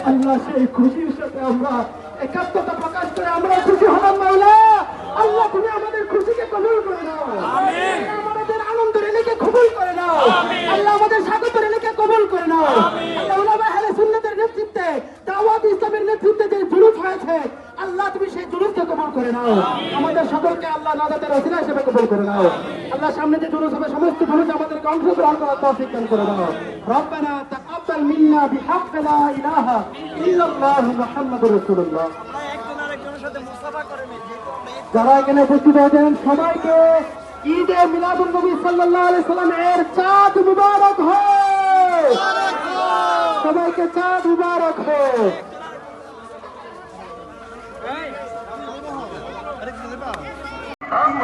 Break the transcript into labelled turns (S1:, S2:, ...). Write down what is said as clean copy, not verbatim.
S1: আল্লাহ সেই খুশির সাথে আমরা একাত্মতা প্রকাশ করে আমরা খুশি হলাম মাওলা। আল্লাহ তুমি আমাদের খুশিকে কবুল করে নাও, আমাদের আনন্দ রেলিকে কবুল করে নাও, আল্লাহ আমাদের স্বাগত রেলিকে কবুল করে নাও। আল্লাহ উলামা আহলে সুন্নাতের নেতৃত্বে দাওয়াত ইসলামের নেতৃত্বে যে জুলুস হয়েছে আল্লাহ তুমি সেই জুলুসকে কবুল করে নাও, আমাদের সকলকে আল্লাহ নাজাতের ওসিলা হিসেবে কবুল করে নাও। আল্লাহ সামনে যে জুলুস হবে সমস্ত জুলুসে আমাদেরকে অংশগ্রহণ করার তৌফিক দান করে দাও। রব্বানা তাকাব্বাল মিন্না বিহাক্ক লা ইলাহা ইল্লাল্লাহ মুহাম্মাদুর রাসূলুল্লাহ। যারা এখানে উপস্থিত হয়েছেন সবাইকে ঈদে মিলাদুন নবী সাল্লাল্লাহু আলাইহি সাল্লামের চাঁদ মুবারক হোক, সবাইকে চাঁদ মুবারক হোক।
S2: हम